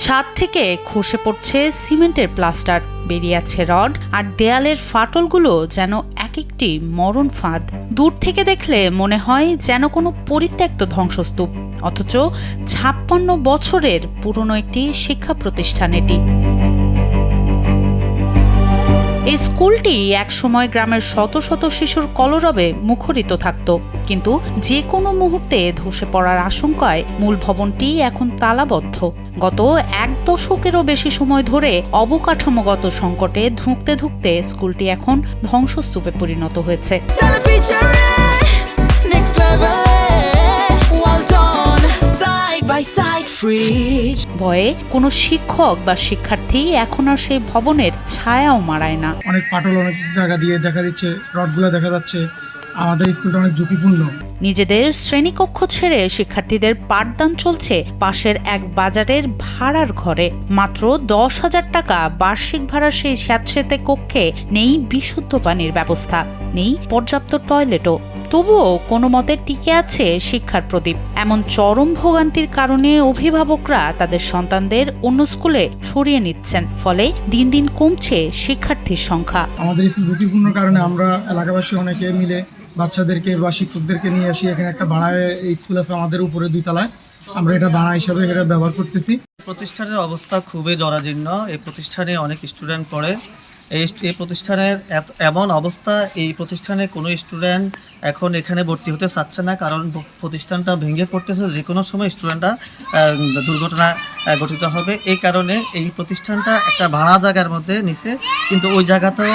ছাদ থেকে খসে পড়ছে সিমেন্টের প্লাস্টার, বেরিয়ে আছে রড, আর দেয়ালের ফাটলগুলো যেন এক একটি মরণ ফাঁদ। দূর থেকে দেখলে মনে হয় যেন কোনো পরিত্যক্ত ধ্বংসস্তূপ, অথচ ৫৬ বছরের পুরনো একটি শিক্ষা প্রতিষ্ঠান এটি। এই স্কুলটি একসময় গ্রামের শত শত শিশুর কলরবে মুখরিত থাকত, কিন্তু যে কোনো মুহূর্তে ধসে পড়ার আশঙ্কায় মূল ভবনটি এখন তালাবদ্ধ। গত ১ দশকেরও বেশি সময় ধরে অবকাঠামোগত সংকটে ধুঁকতে ধুঁকতে স্কুলটি এখন ধ্বংসস্তূপে পরিণত হয়েছে। ভয়ে কোনো শিক্ষক বা শিক্ষার্থী এখন আর সেই ভবনের ছায়াও মারায় না। অনেক পাটল অনেক জায়গা দিয়ে দেখা দিচ্ছে, রডগুলো দেখা যাচ্ছে। আমাদের স্কুলটা অনেক ঝুঁকিপূর্ণ। নিজেদের শ্রেণীকক্ষ ছেড়ে শিক্ষার্থীদের পাঠদান চলছে পাশের এক বাজারের ভাড়ার ঘরে। মাত্র ১০,০০০ টাকা বার্ষিক ভাড়া সেই স্যাঁতসেঁতে কক্ষে নেই বিশুদ্ধ পানির ব্যবস্থা, নেই পর্যাপ্ত টয়লেটও। তবুও কোনো মতে টিকে আছে শিক্ষার প্রদীপ। এমন চরম ভোগান্তির কারণে অভিভাবকরা তাদের সন্তানদের অন্য স্কুলে সরিয়ে নিচ্ছেন, ফলে দিন দিন কমছে শিক্ষার্থীর সংখ্যা। আমাদের স্কুল ঝুঁকিপূর্ণ কারণে আমরা এলাকাবাসী অনেকে মিলে বাচ্চাদেরকে বা শিক্ষকদেরকে নিয়ে আসি। এখানে একটা ভাড়ায় স্কুল আছে আমাদের উপরে ২ তলায়, আমরা এটা ভাড়া হিসাবে এটা ব্যবহার করতেছি। প্রতিষ্ঠানের অবস্থা খুবই জরাজীর্ণ। এই প্রতিষ্ঠানে অনেক স্টুডেন্ট পড়ে। এই প্রতিষ্ঠানের এমন অবস্থা, এই প্রতিষ্ঠানে কোনো স্টুডেন্ট এখন এখানে ভর্তি হতে চাচ্ছে না, কারণ প্রতিষ্ঠানটা ভেঙে পড়তেছে। যে কোনো সময় স্টুডেন্টরা দুর্ঘটনা ঘটিত হবে। এই কারণে এই প্রতিষ্ঠানটা একটা ভাড়া জায়গার মধ্যে নিছে, কিন্তু ওই জায়গাতেও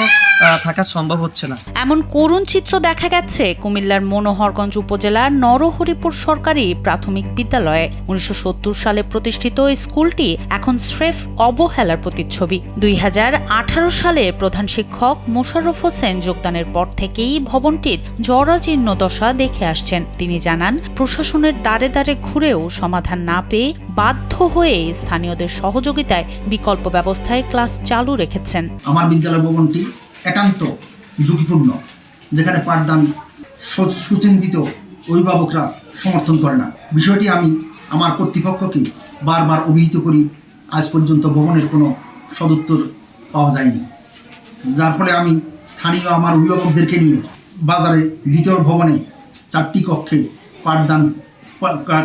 থাকা সম্ভব হচ্ছে না। এমন করুণ চিত্র দেখা গেছে কুমিল্লার মনোহরগঞ্জ উপজেলার নরহরিপুর সরকারি প্রাথমিক বিদ্যালয়ে। ১৯৭০ সালে প্রতিষ্ঠিত এই স্কুলটি এখন স্রেফ অবহেলার প্রতিচ্ছবি। ২০১৮ সালে প্রধান শিক্ষক মোশাররফ হোসেন যোগদানের পর থেকেই ভবনটির জরাজীর্ণ দশা দেখে আসছেন। তিনি জানান, প্রশাসনের দ্বারে দ্বারে ঘুরেও সমাধান না পেয়ে বাধ্য হয়ে স্থানীয়দের সহযোগিতায় বিকল্প ব্যবস্থায় ক্লাস চালু রেখেছেন। আমার বিদ্যালয় ভবনটি একান্ত ঝুঁকিপূর্ণ, যেখানে পাঠদান সুচিন্তিত অভিভাবকরা সমর্থন করে না। বিষয়টি আমি আমার কর্তৃপক্ষকে বারবার অভিহিত করি, আজ পর্যন্ত ভবনের কোনো সদুত্তর পাওয়া যায়নি। যার ফলে আমি স্থানীয় আমার অভিভাবকদেরকে নিয়ে বাজারে দ্বিতীয় ভবনে 4টি কক্ষে পাঠদান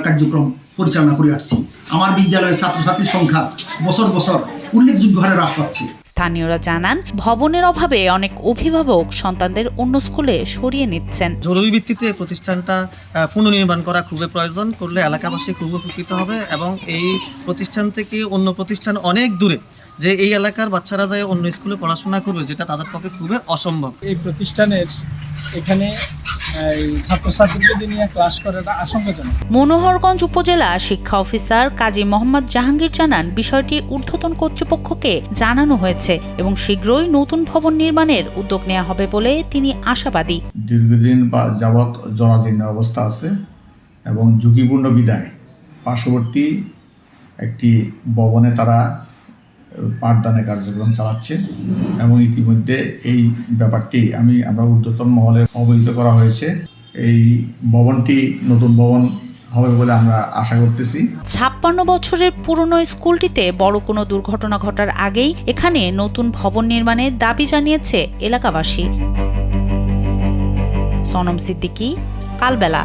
কার্যক্রম পরিচালনা করে আসছি। আমার বিদ্যালয়ের ছাত্রছাত্রীর সংখ্যা বছর বছর উল্লেখযোগ্য হারে হ্রাস পাচ্ছে। স্থানীয়রা জানান, ভবনের অভাবে অনেক অভিভাবক সন্তানদের অন্য স্কুলে সরিয়ে নিচ্ছেন। জরুরি ভিত্তিতে প্রতিষ্ঠানটা পুনর্নির্মাণ করা খুবই প্রয়োজন। করলে এলাকাবাসী খুব উপকৃত হবে, এবং এই প্রতিষ্ঠান থেকে অন্য প্রতিষ্ঠান অনেক দূরে, যে এই এলাকার বাচ্চারা যায় অন্য স্কুলে পড়াশোনা করবে, যেটা তাদের পক্ষে খুবই অসম্ভব। এই প্রতিষ্ঠানের এখানে ছাত্রছাত্রীদের নিয়ে ক্লাস করাটা আশঙ্কাজনক। মনোহরগঞ্জ উপজেলা শিক্ষা অফিসার কাজী মোহাম্মদ জাহাঙ্গীর জানান, বিষয়টি ঊর্ধ্বতন কর্তৃপক্ষকে জানানো হয়েছে এবং শীঘ্রই নতুন ভবন নির্মাণের উদ্যোগ নেওয়া হবে বলে তিনি আশাবাদী। দীর্ঘদিন যাবৎ জরাজীর্ণ অবস্থা আছে এবং ঝুঁকিপূর্ণ বিধায় পার্শ্ববর্তী একটি ভবনে তারা পাঠদানের কার্যক্রম চালাচ্ছে, এবং ইতিমধ্যে এই ব্যাপারটি আমরা ঊর্ধ্বতন মহলে অবহিত করা হয়েছে। এই ভবনটি নতুন ভবন হবে বলে আমরা আশা করতেছি। ৫৬ বছরের পুরনো স্কুলটিতে বড় কোনো দুর্ঘটনা ঘটার আগেই এখানে নতুন ভবন নির্মাণের দাবি জানিয়েছে এলাকাবাসী। সনম সিদ্দিকী, কালবেলা।